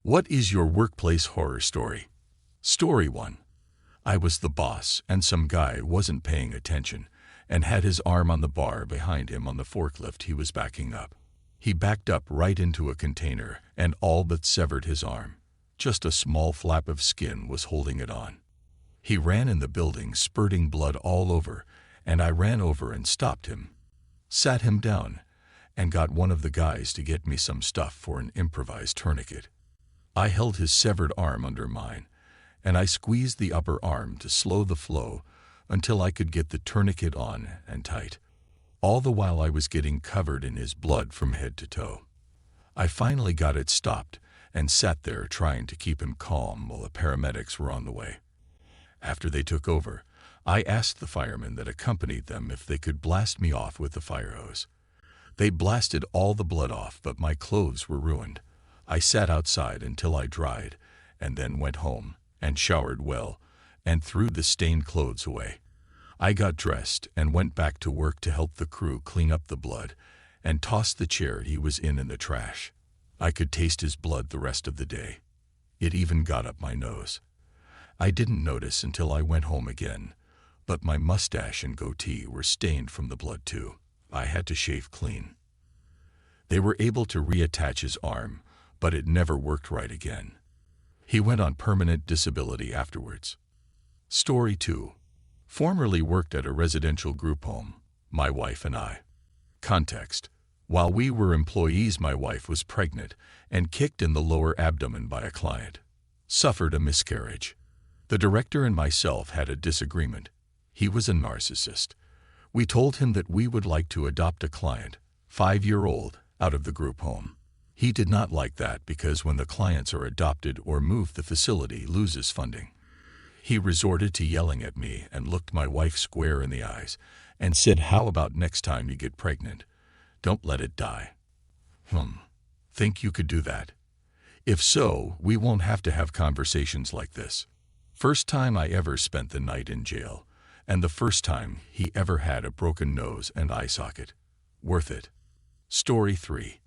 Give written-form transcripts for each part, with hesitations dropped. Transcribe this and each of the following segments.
What is your workplace horror story? Story 1. I was the boss, and some guy wasn't paying attention and had his arm on the bar behind him on the forklift he was backing up. He backed up right into a container and all but severed his arm. Just a small flap of skin was holding it on. He ran in the building, spurting blood all over, and I ran over and stopped him, sat him down, and got one of the guys to get me some stuff for an improvised tourniquet. I held his severed arm under mine, and I squeezed the upper arm to slow the flow until I could get the tourniquet on and tight. All the while I was getting covered in his blood from head to toe. I finally got it stopped and sat there trying to keep him calm while the paramedics were on the way. After they took over, I asked the firemen that accompanied them if they could blast me off with the fire hose. They blasted all the blood off, but my clothes were ruined. I sat outside until I dried, and then went home and showered well and threw the stained clothes away. I got dressed and went back to work to help the crew clean up the blood and toss the chair he was in the trash. I could taste his blood the rest of the day. It even got up my nose. I didn't notice until I went home again, but my mustache and goatee were stained from the blood too. I had to shave clean. They were able to reattach his arm, but it never worked right again. He went on permanent disability afterwards. Story 2. Formerly worked at a residential group home, my wife and I. Context. While we were employees, my wife was pregnant and kicked in the lower abdomen by a client. Suffered a miscarriage. The director and myself had a disagreement. He was a narcissist. We told him that we would like to adopt a client, 5-year-old, out of the group home. He did not like that because when the clients are adopted or moved, the facility loses funding. He resorted to yelling at me and looked my wife square in the eyes and said, "How about next time you get pregnant? Don't let it die." Think you could do that? If so, we won't have to have conversations like this. First time I ever spent the night in jail, and the first time he ever had a broken nose and eye socket. Worth it. Story 3.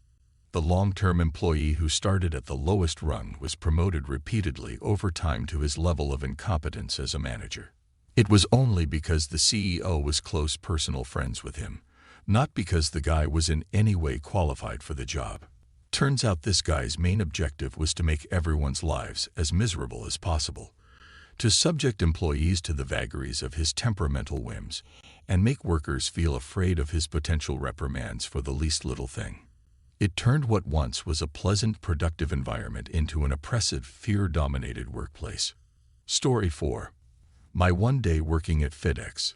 The long-term employee who started at the lowest rung was promoted repeatedly over time to his level of incompetence as a manager. It was only because the CEO was close personal friends with him, not because the guy was in any way qualified for the job. Turns out this guy's main objective was to make everyone's lives as miserable as possible, to subject employees to the vagaries of his temperamental whims, and make workers feel afraid of his potential reprimands for the least little thing. It turned what once was a pleasant, productive environment into an oppressive, fear-dominated workplace. Story 4. My one day working at FedEx.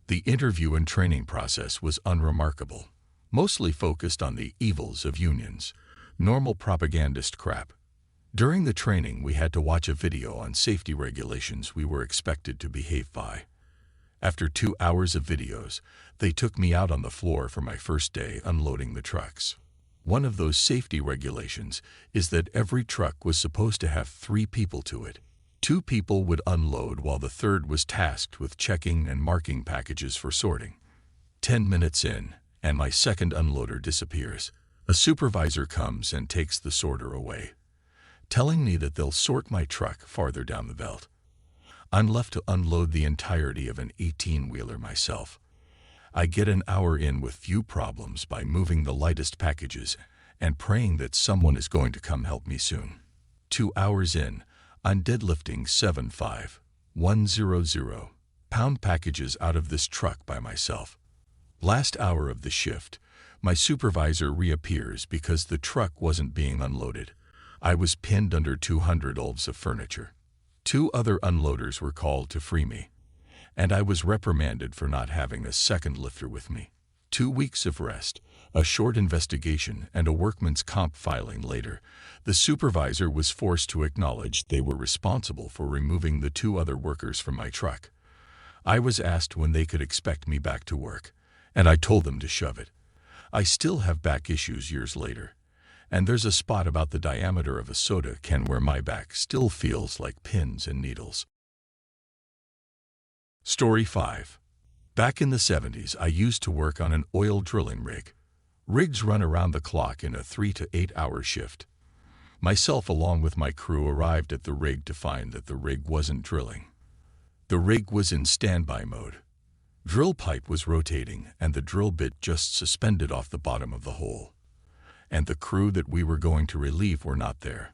The interview and training process was unremarkable, mostly focused on the evils of unions, normal propagandist crap. During the training, we had to watch a video on safety regulations we were expected to behave by. After 2 hours of videos, they took me out on the floor for my first day unloading the trucks. One of those safety regulations is that every truck was supposed to have 3 people to it. 2 people would unload while the third was tasked with checking and marking packages for sorting. 10 minutes in, and my second unloader disappears. A supervisor comes and takes the sorter away, telling me that they'll sort my truck farther down the belt. I'm left to unload the entirety of an 18-wheeler myself. I get an hour in with few problems by moving the lightest packages and praying that someone is going to come help me soon. 2 hours in, I'm deadlifting 7,5,100 packages out of this truck by myself. Last hour of the shift, my supervisor reappears because the truck wasn't being unloaded. I was pinned under 200 olds of furniture. 2 other unloaders were called to free me, and I was reprimanded for not having a second lifter with me. 2 weeks of rest, a short investigation, and a workman's comp filing later, the supervisor was forced to acknowledge they were responsible for removing the 2 other workers from my truck. I was asked when they could expect me back to work, and I told them to shove it. I still have back issues years later, and there's a spot about the diameter of a soda can where my back still feels like pins and needles. Story 5. Back in the 70s, I used to work on an oil drilling rig. Rigs run around the clock in a 3 to 8 hour shift. Myself along with my crew arrived at the rig to find that the rig wasn't drilling. The rig was in standby mode. Drill pipe was rotating and the drill bit just suspended off the bottom of the hole. And the crew that we were going to relieve were not there.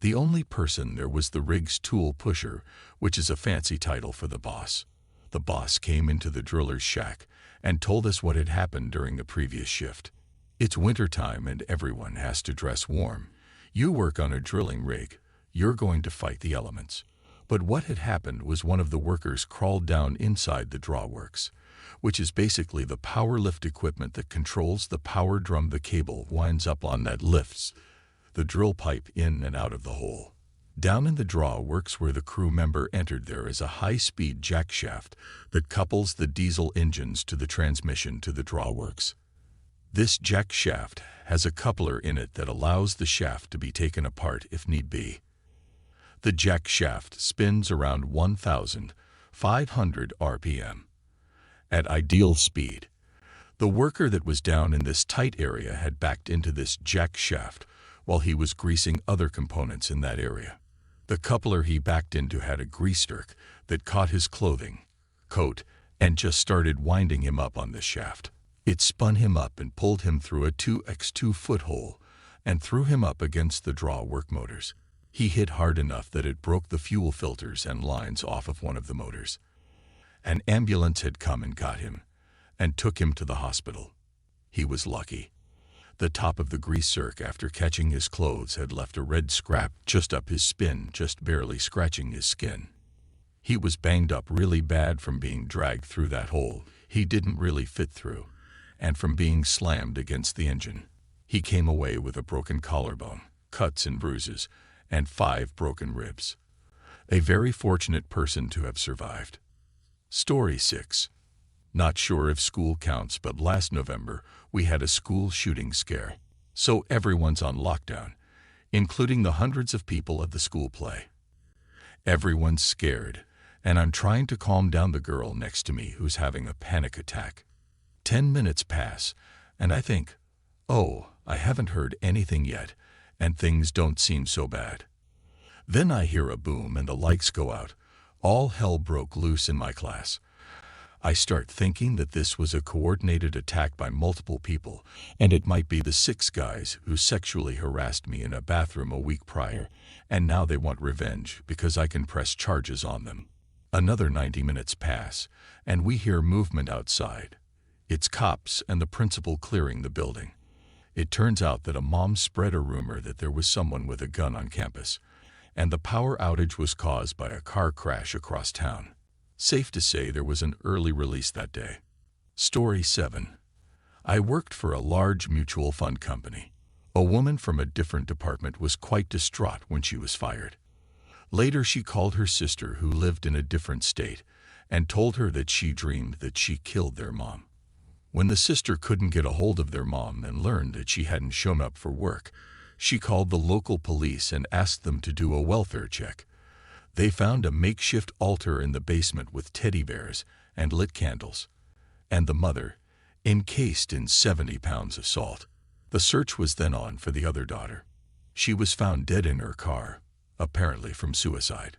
The only person there was the rig's tool pusher, which is a fancy title for the boss. The boss came into the driller's shack and told us what had happened during the previous shift. It's wintertime and everyone has to dress warm. You work on a drilling rig, you're going to fight the elements. But what had happened was one of the workers crawled down inside the drawworks, which is basically the power lift equipment that controls the power drum the cable winds up on that lifts the drill pipe in and out of the hole. Down in the drawworks where the crew member entered there is a high-speed jack shaft that couples the diesel engines to the transmission to the drawworks. This jack shaft has a coupler in it that allows the shaft to be taken apart if need be. The jack shaft spins around 1,500 RPM. At ideal speed. The worker that was down in this tight area had backed into this jack shaft while he was greasing other components in that area. The coupler he backed into had a grease stirk that caught his clothing, coat, and just started winding him up on this shaft. It spun him up and pulled him through a 2x2 foot hole and threw him up against the drawwork motors. He hit hard enough that it broke the fuel filters and lines off of one of the motors. An ambulance had come and got him and took him to the hospital. He was lucky. The top of the grease zerk after catching his clothes had left a red scrap just up his spine, just barely scratching his skin. He was banged up really bad from being dragged through that hole he didn't really fit through, and from being slammed against the engine. He came away with a broken collarbone, cuts and bruises, and 5 broken ribs. A very fortunate person to have survived. Story 6. Not sure if school counts, but last November we had a school shooting scare. So everyone's on lockdown, including the hundreds of people at the school play. Everyone's scared, and I'm trying to calm down the girl next to me who's having a panic attack. 10 minutes pass, and I think, oh, I haven't heard anything yet, and things don't seem so bad. Then I hear a boom and the lights go out. All hell broke loose in my class. I start thinking that this was a coordinated attack by multiple people, and it might be the 6 guys who sexually harassed me in a bathroom a week prior, and now they want revenge because I can press charges on them. Another 90 minutes pass, and we hear movement outside. It's cops and the principal clearing the building. It turns out that a mom spread a rumor that there was someone with a gun on campus, and the power outage was caused by a car crash across town. Safe to say there was an early release that day. Story 7. I worked for a large mutual fund company. A woman from a different department was quite distraught when she was fired. Later she called her sister who lived in a different state and told her that she dreamed that she killed their mom. When the sister couldn't get a hold of their mom and learned that she hadn't shown up for work, she called the local police and asked them to do a welfare check. They found a makeshift altar in the basement with teddy bears and lit candles, and the mother, encased in 70 pounds of salt. The search was then on for the other daughter. She was found dead in her car, apparently from suicide.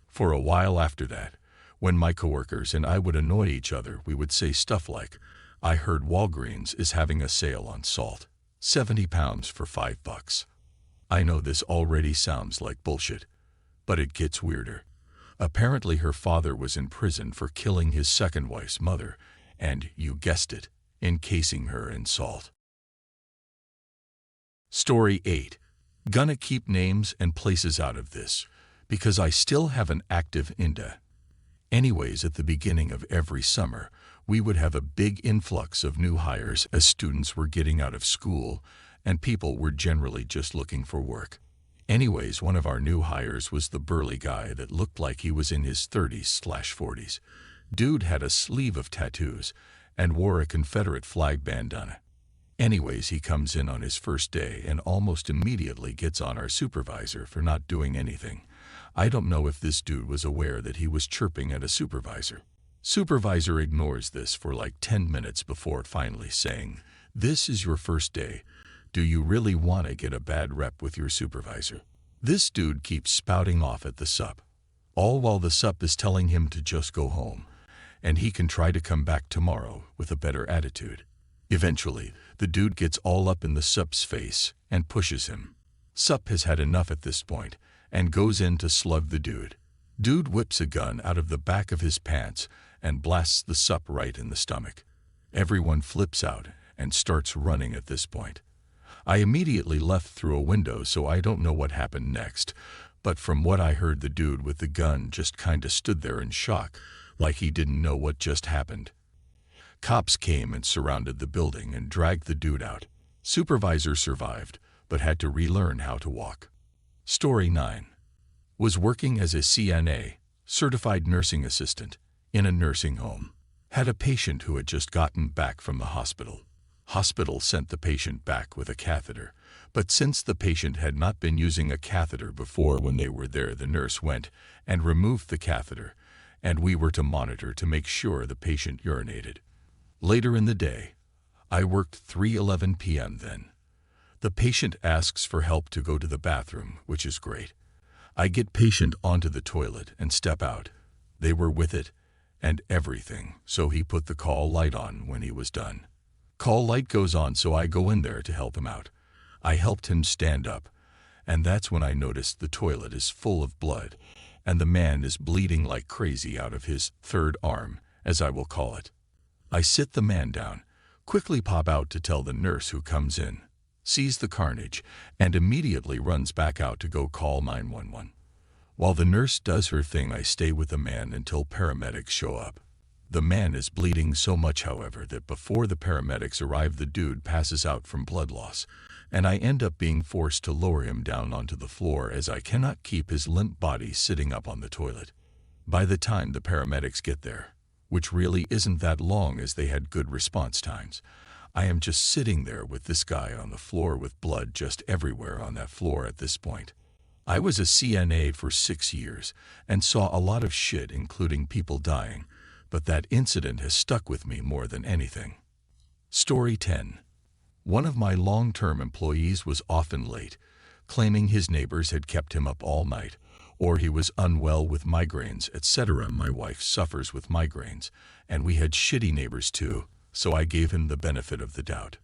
For a while after that, when my coworkers and I would annoy each other, we would say stuff like, "I heard Walgreens is having a sale on salt. 70 pounds for $5. I know this already sounds like bullshit, but it gets weirder. Apparently her father was in prison for killing his second wife's mother and, you guessed it, encasing her in salt. Story 8. Gonna keep names and places out of this, because I still have an active INDA. Anyways, at the beginning of every summer, we would have a big influx of new hires as students were getting out of school and people were generally just looking for work. Anyways, one of our new hires was the burly guy that looked like he was in his 30s/40s. Dude had a sleeve of tattoos and wore a Confederate flag bandana. Anyways, he comes in on his first day and almost immediately gets on our supervisor for not doing anything. I don't know if this dude was aware that he was chirping at a supervisor. Supervisor ignores this for like 10 minutes before finally saying, "This is your first day. Do you really want to get a bad rep with your supervisor? This dude keeps spouting off at the sup, all while the sup is telling him to just go home, and he can try to come back tomorrow with a better attitude. Eventually, the dude gets all up in the sup's face and pushes him. Sup has had enough at this point and goes in to slug the dude. Dude whips a gun out of the back of his pants and blasts the sup right in the stomach. Everyone flips out and starts running at this point. I immediately left through a window, so I don't know what happened next, but from what I heard, the dude with the gun just kinda stood there in shock, like he didn't know what just happened. Cops came and surrounded the building and dragged the dude out. Supervisor survived, but had to relearn how to walk. Story 9. Was working as a CNA, certified nursing assistant, in a nursing home. Had a patient who had just gotten back from the hospital. Hospital sent the patient back with a catheter, but since the patient had not been using a catheter before when they were there, the nurse went and removed the catheter, and we were to monitor to make sure the patient urinated. Later in the day, I worked 3:11 p.m. then. The patient asks for help to go to the bathroom, which is great. I get patient onto the toilet and step out. They were with it and everything, so he put the call light on when he was done. Call light goes on, so I go in there to help him out. I helped him stand up, and that's when I noticed the toilet is full of blood, and the man is bleeding like crazy out of his third arm, as I will call it. I sit the man down, quickly pop out to tell the nurse, who comes in, sees the carnage, and immediately runs back out to go call 911. While the nurse does her thing, I stay with the man until paramedics show up. The man is bleeding so much, however, that before the paramedics arrive, the dude passes out from blood loss, and I end up being forced to lower him down onto the floor, as I cannot keep his limp body sitting up on the toilet. By the time the paramedics get there, which really isn't that long as they had good response times, I am just sitting there with this guy on the floor with blood just everywhere on that floor at this point. I was a CNA for 6 years and saw a lot of shit, including people dying, but that incident has stuck with me more than anything. Story 10. One of my long-term employees was often late, claiming his neighbors had kept him up all night, or he was unwell with migraines, etc. My wife suffers with migraines, and we had shitty neighbors too, so I gave him the benefit of the doubt.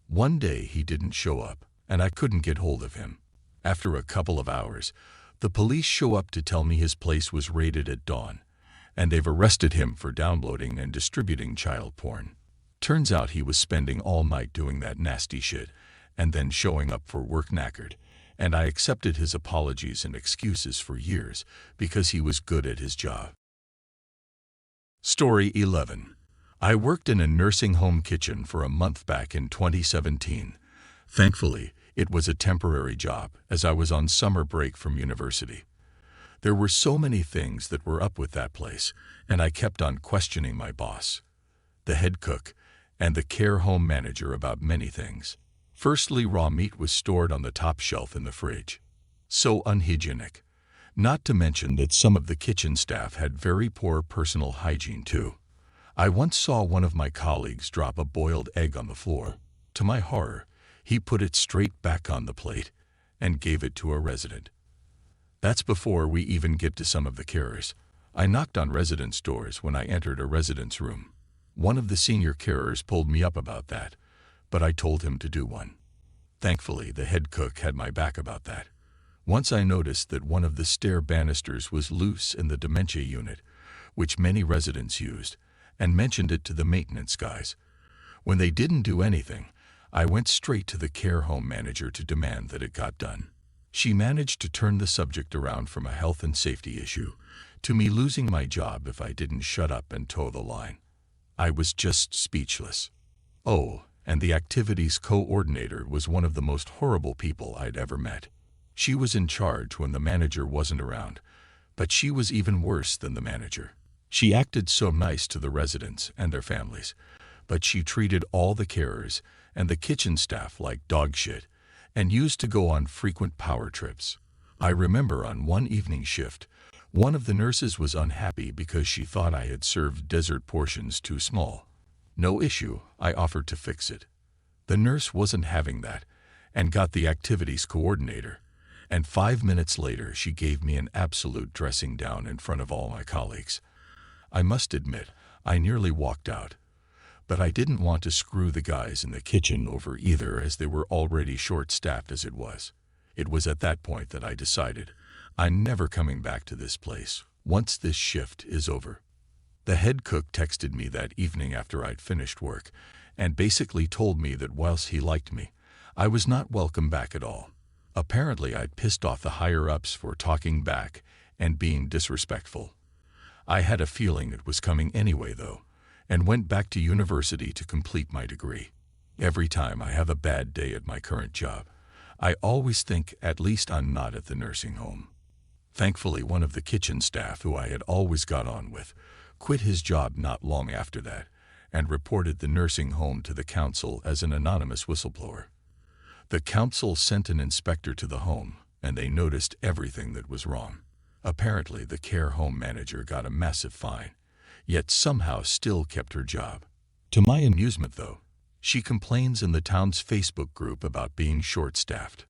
One day he didn't show up, and I couldn't get hold of him. After a couple of hours, the police show up to tell me his place was raided at dawn, and they've arrested him for downloading and distributing child porn. Turns out he was spending all night doing that nasty shit, and then showing up for work knackered, and I accepted his apologies and excuses for years because he was good at his job. Story 11. I worked in a nursing home kitchen for a month back in 2017. Thankfully, it was a temporary job, as I was on summer break from university. There were so many things that were up with that place, and I kept on questioning my boss, the head cook, and the care home manager about many things. Firstly, raw meat was stored on the top shelf in the fridge. So unhygienic. Not to mention that some of the kitchen staff had very poor personal hygiene too. I once saw one of my colleagues drop a boiled egg on the floor. To my horror, he put it straight back on the plate and gave it to a resident. That's before we even get to some of the carers. I knocked on residents' doors when I entered a resident's room. One of the senior carers pulled me up about that, but I told him to do one. Thankfully, the head cook had my back about that. Once I noticed that one of the stair banisters was loose in the dementia unit, which many residents used, and mentioned it to the maintenance guys. When they didn't do anything, I went straight to the care home manager to demand that it got done. She managed to turn the subject around from a health and safety issue to me losing my job if I didn't shut up and toe the line. I was just speechless. Oh, and the activities coordinator was one of the most horrible people I'd ever met. She was in charge when the manager wasn't around, but she was even worse than the manager. She acted so nice to the residents and their families, but she treated all the carers and the kitchen staff like dog shit and used to go on frequent power trips. I remember on one evening shift, one of the nurses was unhappy because she thought I had served dessert portions too small. No issue, I offered to fix it. The nurse wasn't having that, and got the activities coordinator. And 5 minutes later, she gave me an absolute dressing down in front of all my colleagues. I must admit, I nearly walked out. But I didn't want to screw the guys in the kitchen over either, as they were already short-staffed as it was. It was at that point that I decided, I'm never coming back to this place once this shift is over. The head cook texted me that evening after I'd finished work, and basically told me that whilst he liked me, I was not welcome back at all. Apparently I'd pissed off the higher-ups for talking back and being disrespectful. I had a feeling it was coming anyway, though, and went back to university to complete my degree. Every time I have a bad day at my current job, I always think at least I'm not at the nursing home. Thankfully, one of the kitchen staff who I had always got on with quit his job not long after that and reported the nursing home to the council as an anonymous whistleblower. The council sent an inspector to the home, and they noticed everything that was wrong. Apparently, the care home manager got a massive fine, yet somehow still kept her job. To my amusement, though, she complains in the town's Facebook group about being short-staffed.